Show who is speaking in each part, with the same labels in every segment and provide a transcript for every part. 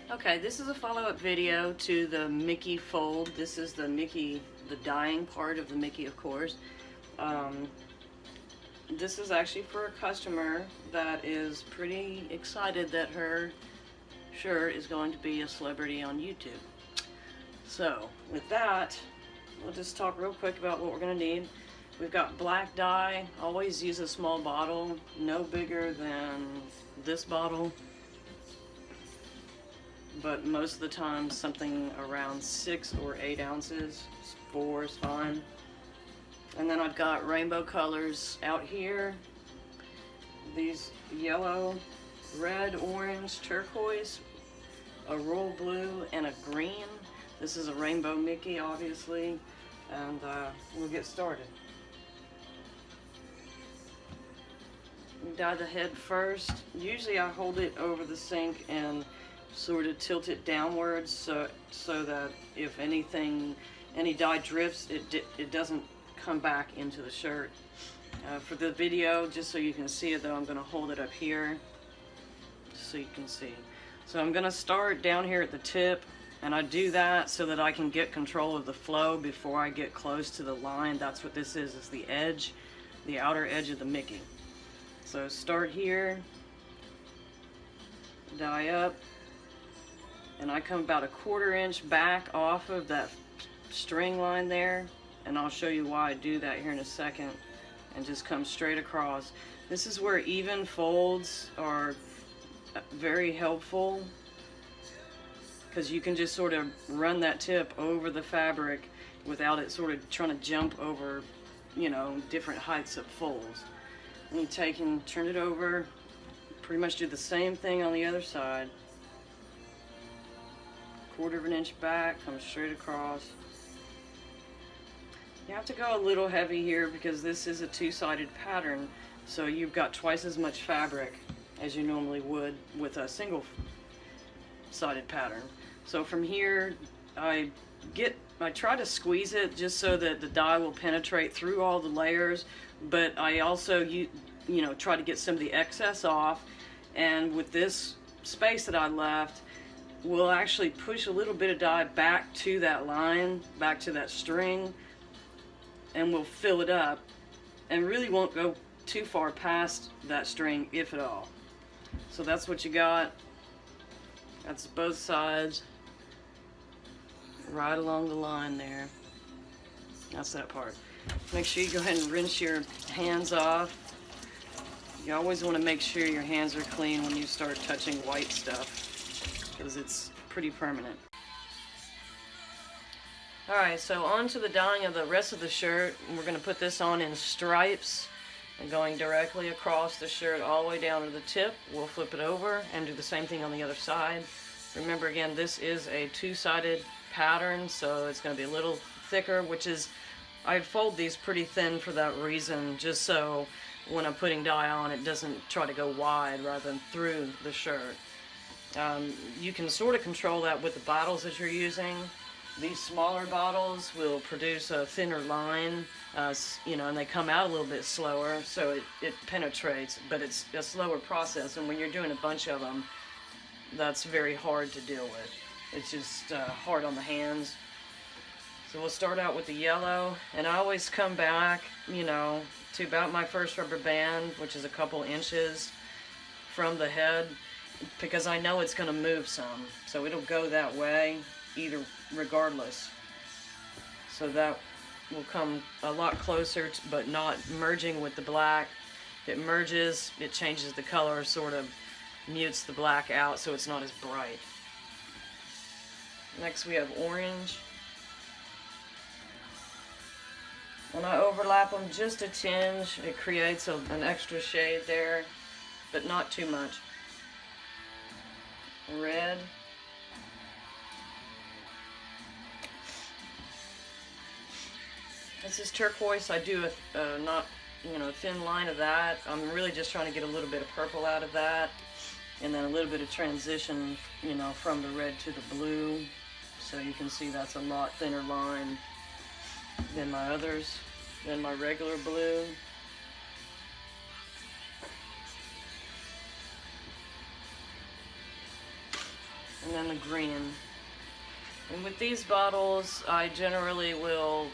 Speaker 1: Okay, this is a follow-up video to the Mickey fold. This is the Mickey, the dyeing part of the Mickey, of course. This is actually for a customer that is pretty excited that her shirt is going to be a celebrity on YouTube. So, with that, we'll just talk real quick about what we're going to need. We've got black dye. Always use a small bottle, no bigger than this bottle, but most of the time something around 6 or 8 ounces. 4 is fine. And then I've got rainbow colors out here. These yellow, red, orange, turquoise, a royal blue, and a green. This is a rainbow Mickey, obviously, and we'll get started. Dye the head first. Usually I hold it over the sink and sort of tilt it downwards so that if any dye drips, it doesn't come back into the shirt. For the video, just so you can see it though, I'm going to hold it up here so you can see. So I'm going to start down here at the tip, and I do that so that I can get control of the flow before I get close to the line. That's what this is the edge, the outer edge of the Mickey. So start here, dye up, and I come about a 1/4 inch back off of that string line there, and I'll show you why I do that here in a second, and just come straight across. This is where even folds are very helpful, because you can just sort of run that tip over the fabric without it sort of trying to jump over, you know, different heights of folds. And you take and turn it over, pretty much do the same thing on the other side. 1/4 inch back, come straight across. You have to go a little heavy here because this is a 2-sided pattern, so you've got twice as much fabric as you normally would with a single-sided pattern. So from here, I try to squeeze it just so that the dye will penetrate through all the layers, but I also you know, try to get some of the excess off, and with this space that I left, we'll actually push a little bit of dye back to that line, back to that string, and we'll fill it up, and really won't go too far past that string, if at all. So that's what you got. That's both sides, right along the line there. That's that part. Make sure you go ahead and rinse your hands off. You always want to make sure your hands are clean when you start touching white stuff, because it's pretty permanent. Alright, so on to the dyeing of the rest of the shirt. We're going to put this on in stripes, and going directly across the shirt all the way down to the tip. We'll flip it over and do the same thing on the other side. Remember, again, this is a 2-sided pattern, so it's going to be a little thicker, which is, I fold these pretty thin for that reason, just so when I'm putting dye on, it doesn't try to go wide rather than through the shirt. You can sort of control that with the bottles that you're using. These smaller bottles will produce a thinner line, you know, and they come out a little bit slower, so it penetrates, but it's a slower process, and when you're doing a bunch of them, that's very hard to deal with. It's just hard on the hands. So we'll start out with the yellow, and I always come back, you know, to about my first rubber band, which is a couple inches from the head, because I know it's going to move some, so it'll go that way either regardless. So that will come a lot closer, but not merging with the black. If it merges, it changes the color, sort of mutes the black out so it's not as bright. Next we have orange. When I overlap them just a tinge, it creates an extra shade there, but not too much. Red. This is turquoise. I do a not, you know, thin line of that. I'm really just trying to get a little bit of purple out of that, and then a little bit of transition, you know, from the red to the blue. So you can see that's a lot thinner line than my others, than my regular blue. and then the green. And with these bottles, I generally will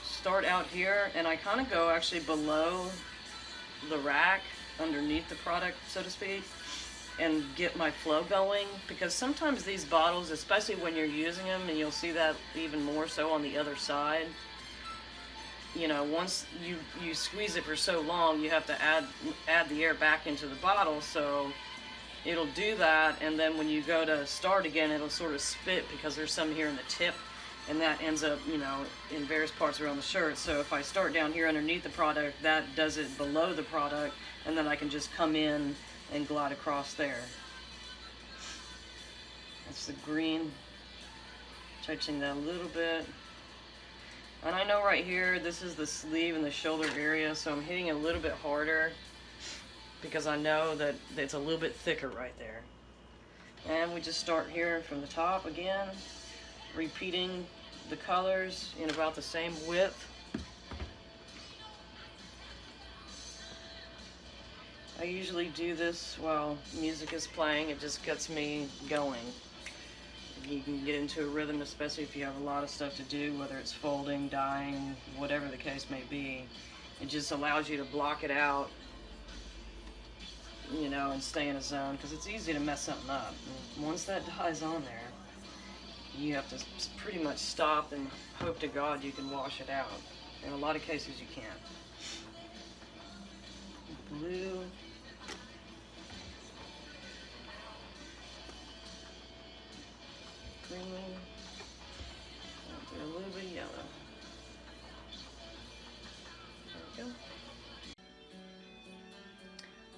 Speaker 1: start out here, and I kind of go actually below the rack, underneath the product, so to speak, and get my flow going, because sometimes these bottles, especially when you're using them, and you'll see that even more so on the other side, you know, once you squeeze it for so long, you have to add the air back into the bottle, so it'll do that, and then when you go to start again, it'll sort of spit because there's some here in the tip, and that ends up, you know, in various parts around the shirt. So if I start down here underneath the product, that does it below the product, and then I can just come in and glide across there. That's the green, touching that a little bit. And I know right here, this is the sleeve and the shoulder area, so I'm hitting it a little bit harder because I know that it's a little bit thicker right there. And we just start here from the top again, repeating the colors in about the same width. I usually do this while music is playing. It just gets me going. You can get into a rhythm, especially if you have a lot of stuff to do, whether it's folding, dyeing, whatever the case may be. It just allows you to block it out, you know, and stay in a zone, because it's easy to mess something up. And once that dye's on there, you have to pretty much stop and hope to God you can wash it out. In a lot of cases you can't. Blue. Green. A little bit of yellow. There we go.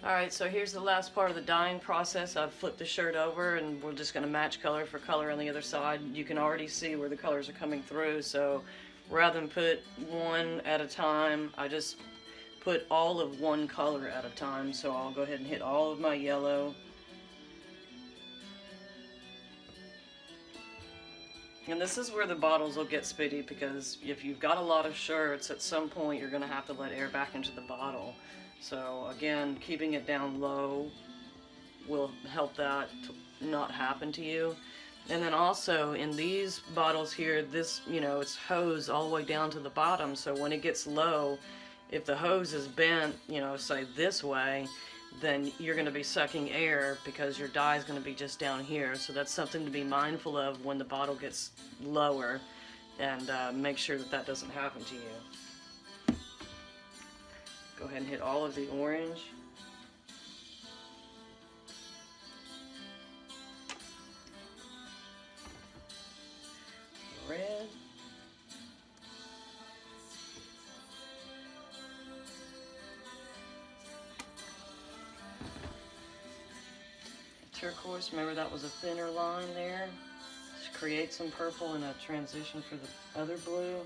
Speaker 1: Alright, so here's the last part of the dyeing process. I've flipped the shirt over, and we're just going to match color for color on the other side. You can already see where the colors are coming through, so rather than put one at a time, I just put all of one color at a time. So I'll go ahead and hit all of my yellow. And this is where the bottles will get spitty, because if you've got a lot of shirts, at some point you're going to have to let air back into the bottle. So again, keeping it down low will help that to not happen to you. And then also in these bottles here, this, you know, it's hose all the way down to the bottom, so when it gets low, if the hose is bent, you know, say this way, then you're going to be sucking air because your dye is going to be just down here. So that's something to be mindful of when the bottle gets lower, and make sure that that doesn't happen to you. Go ahead and hit all of the orange. Red. Turquoise, remember that was a thinner line there. Just create some purple and a transition for the other blue.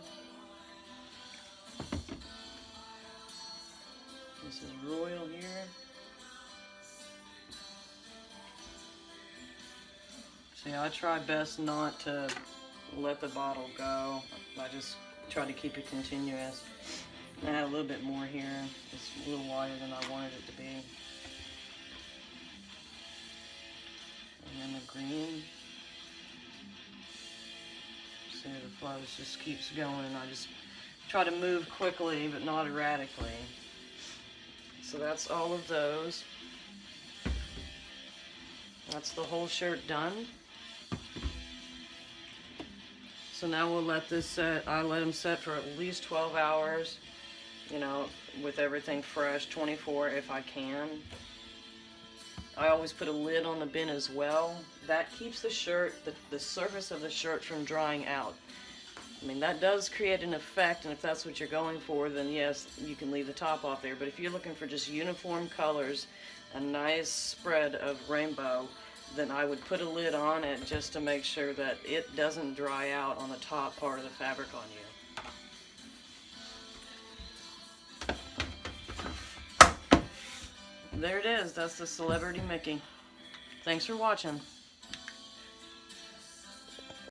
Speaker 1: This is royal here. See, I try best not to let the bottle go. I just try to keep it continuous. I add a little bit more here. It's a little wider than I wanted it to be. And then the green. See, the flow just keeps going, and I just try to move quickly but not erratically. So that's all of those. That's the whole shirt done. So now we'll let this set. I let them set for at least 12 hours, you know, with everything fresh, 24 if I can. I always put a lid on the bin as well. That keeps the shirt, the surface of the shirt from drying out. I mean, that does create an effect, and if that's what you're going for, then yes, you can leave the top off there. But if you're looking for just uniform colors, a nice spread of rainbow, then I would put a lid on it just to make sure that it doesn't dry out on the top part of the fabric on you. There it is. That's the Celebrity Mickey. Thanks for watching.